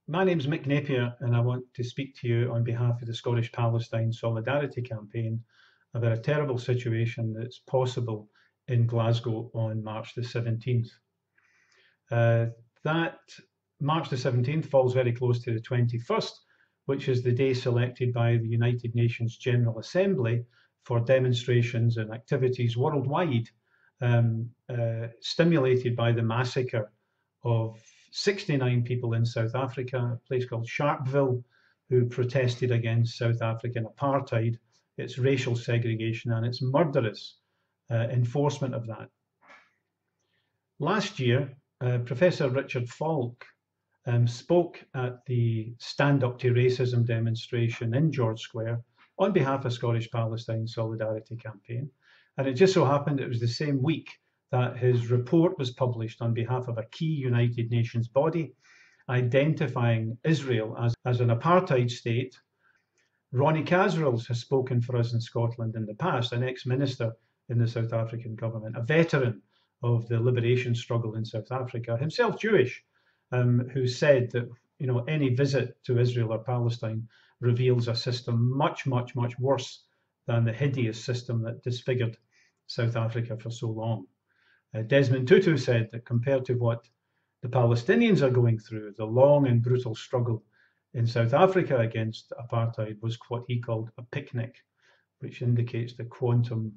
My name's Mick Napier, and I want to speak to you on behalf of the Scottish Palestine Solidarity Campaign about a terrible situation that's possible in Glasgow on March the 17th. That March the 17th falls very close to the 21st, which is the day selected by the United Nations General Assembly for demonstrations and activities worldwide, stimulated by the massacre of 69 people in South Africa, a place called Sharpeville, who protested against South African apartheid, its racial segregation, and its murderous enforcement of that. Last year, Professor Richard Falk spoke at the Stand Up to Racism demonstration in George Square on behalf of Scottish Palestine Solidarity Campaign. And it just so happened it was the same week that his report was published on behalf of a key United Nations body identifying Israel as an apartheid state. Ronnie Kasrils has spoken for us in Scotland in the past, an ex-minister in the South African government, a veteran of the liberation struggle in South Africa, himself Jewish, who said that any visit to Israel or Palestine reveals a system much, much, much worse than the hideous system that disfigured South Africa for so long. Desmond Tutu said that compared to what the Palestinians are going through, the long and brutal struggle in South Africa against apartheid was what he called a picnic, which indicates the quantum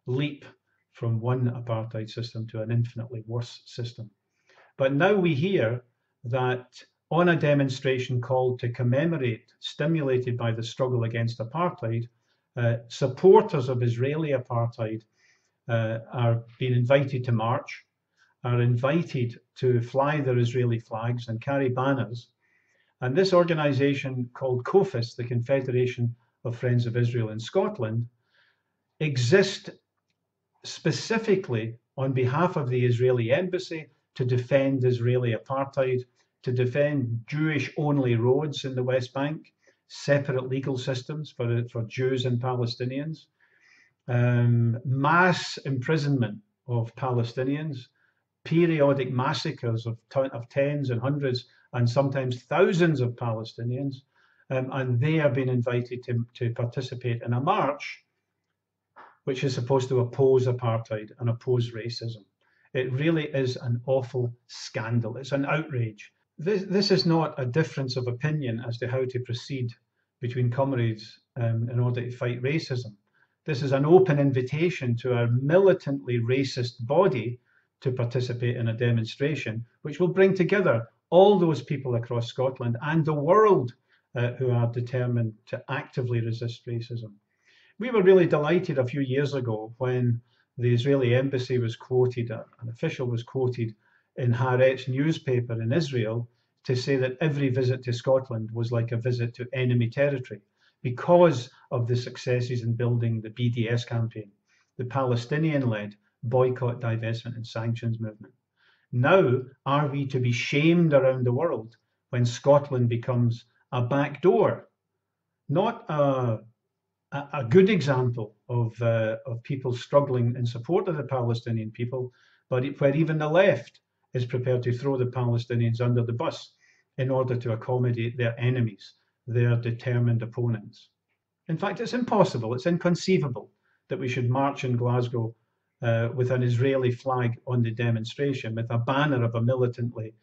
leap from one apartheid system to an infinitely worse system. But now we hear that on a demonstration called to commemorate, stimulated by the struggle against apartheid, supporters of Israeli apartheid are being invited to march, are invited to fly their Israeli flags and carry banners. And this organization called COFIS, the Confederation of Friends of Israel in Scotland, exists specifically on behalf of the Israeli embassy to defend Israeli apartheid, to defend Jewish-only roads in the West Bank, separate legal systems for Jews and Palestinians, mass imprisonment of Palestinians, periodic massacres of tens and hundreds and sometimes thousands of Palestinians, and they are being invited to participate in a march which is supposed to oppose apartheid and oppose racism. It really is an awful scandal. It's an outrage. This is not a difference of opinion as to how to proceed between comrades in order to fight racism. This is an open invitation to a militantly racist body to participate in a demonstration which will bring together all those people across Scotland and the world who are determined to actively resist racism. We were really delighted a few years ago when the Israeli embassy was quoted, an official was quoted in Haaretz newspaper in Israel to say that every visit to Scotland was like a visit to enemy territory because of the successes in building the BDS campaign, the Palestinian-led boycott, divestment and sanctions movement. Now, are we to be shamed around the world when Scotland becomes a backdoor, not a good example of people struggling in support of the Palestinian people, but where even the left is prepared to throw the Palestinians under the bus in order to accommodate their enemies, their determined opponents. In fact, it's impossible, it's inconceivable that we should march in Glasgow with an Israeli flag on the demonstration, with a banner of a militantly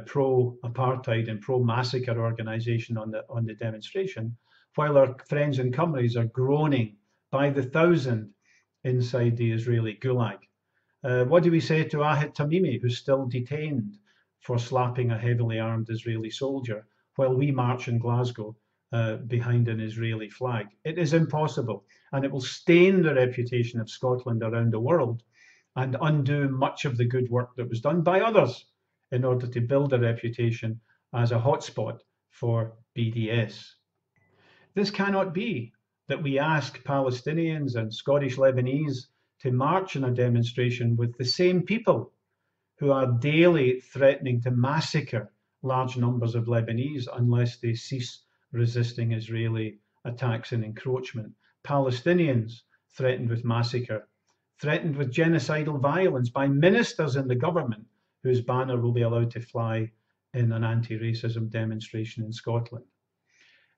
pro-apartheid and pro-massacre organisation on the demonstration, while our friends and comrades are groaning by the thousand inside the Israeli gulag. What do we say to Ahid Tamimi, who's still detained for slapping a heavily armed Israeli soldier while we march in Glasgow behind an Israeli flag? It is impossible, and it will stain the reputation of Scotland around the world and undo much of the good work that was done by others in order to build a reputation as a hotspot for BDS. This cannot be, that we ask Palestinians and Scottish Lebanese to march in a demonstration with the same people who are daily threatening to massacre large numbers of Lebanese unless they cease resisting Israeli attacks and encroachment. Palestinians threatened with massacre, threatened with genocidal violence by ministers in the government whose banner will be allowed to fly in an anti-racism demonstration in Scotland.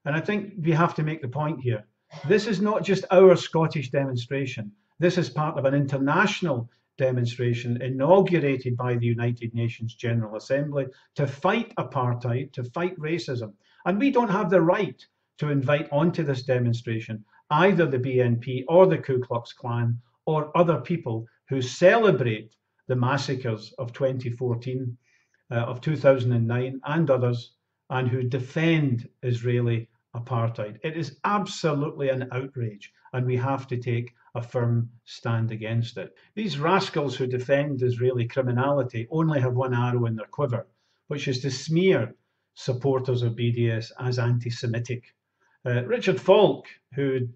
And I think we have to make the point here. This is not just our Scottish demonstration. This is part of an international demonstration inaugurated by the United Nations General Assembly to fight apartheid, to fight racism. And we don't have the right to invite onto this demonstration either the BNP or the Ku Klux Klan or other people who celebrate the massacres of 2014, of 2009 and others, and who defend Israeli apartheid. It is absolutely an outrage, and we have to take a firm stand against it. These rascals who defend Israeli criminality only have one arrow in their quiver, which is to smear supporters of BDS as anti-Semitic. Richard Falk, who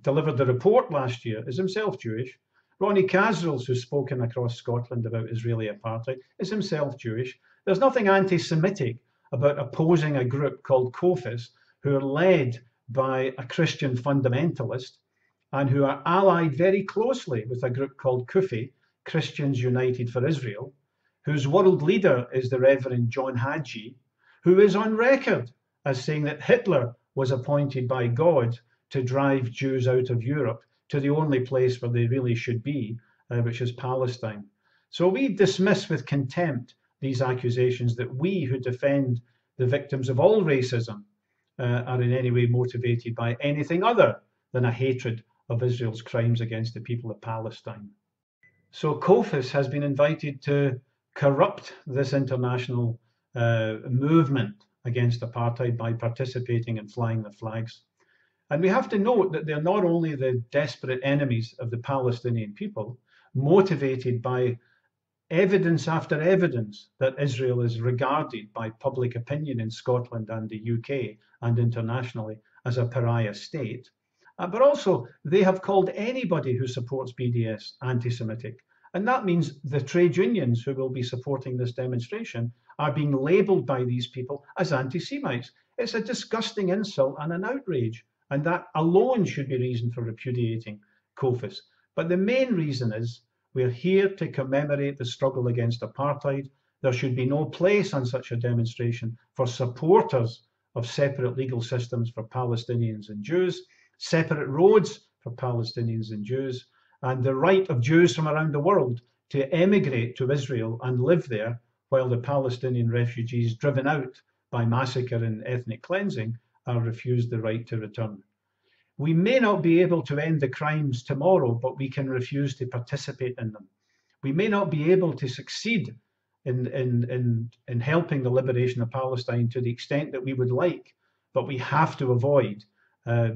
delivered the report last year, is himself Jewish. Ronnie Kasrils, who's spoken across Scotland about Israeli apartheid, is himself Jewish. There's nothing anti-Semitic about opposing a group called COFIS, who are led by a Christian fundamentalist and who are allied very closely with a group called CUFI, Christians United for Israel, whose world leader is the Reverend John Hagee, who is on record as saying that Hitler was appointed by God to drive Jews out of Europe to the only place where they really should be, which is Palestine. So we dismiss with contempt these accusations that we who defend the victims of all racism are in any way motivated by anything other than a hatred of Israel's crimes against the people of Palestine. So COFIS has been invited to corrupt this international movement against apartheid by participating and flying the flags. And we have to note that they're not only the desperate enemies of the Palestinian people, motivated by evidence after evidence that Israel is regarded by public opinion in Scotland and the UK and internationally as a pariah state, but also they have called anybody who supports BDS anti-Semitic. And that means the trade unions who will be supporting this demonstration are being labelled by these people as anti-Semites. It's a disgusting insult and an outrage, and that alone should be reason for repudiating COFIS. But the main reason is we're here to commemorate the struggle against apartheid. There should be no place on such a demonstration for supporters of separate legal systems for Palestinians and Jews, separate roads for Palestinians and Jews, and the right of Jews from around the world to emigrate to Israel and live there while the Palestinian refugees driven out by massacre and ethnic cleansing are refused the right to return. We may not be able to end the crimes tomorrow, but we can refuse to participate in them. We may not be able to succeed in helping the liberation of Palestine to the extent that we would like, but we have to avoid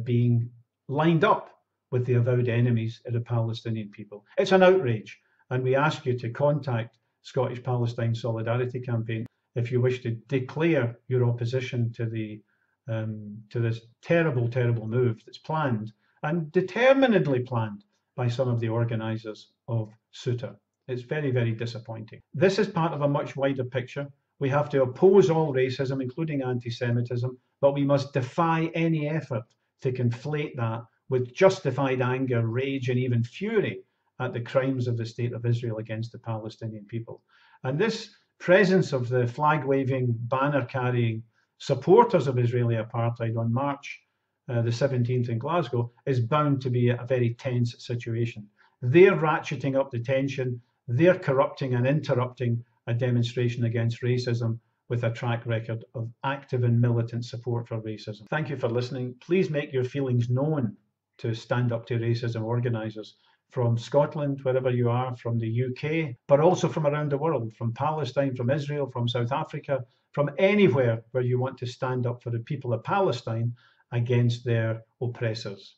being lined up with the avowed enemies of the Palestinian people. It's an outrage, and we ask you to contact Scottish Palestine Solidarity Campaign if you wish to declare your opposition to this terrible, terrible move that's planned and determinedly planned by some of the organisers of SUTA. It's very, very disappointing. This is part of a much wider picture. We have to oppose all racism, including anti-Semitism, but we must defy any effort to conflate that with justified anger, rage, and even fury at the crimes of the State of Israel against the Palestinian people. And this presence of the flag-waving, banner-carrying supporters of Israeli apartheid on March the 17th in Glasgow is bound to be a very tense situation. They're ratcheting up the tension, they're corrupting and interrupting a demonstration against racism with a track record of active and militant support for racism. Thank you for listening. Please make your feelings known to Stand Up to Racism organisers from Scotland, wherever you are, from the UK, but also from around the world, from Palestine, from Israel, from South Africa, from anywhere where you want to stand up for the people of Palestine against their oppressors.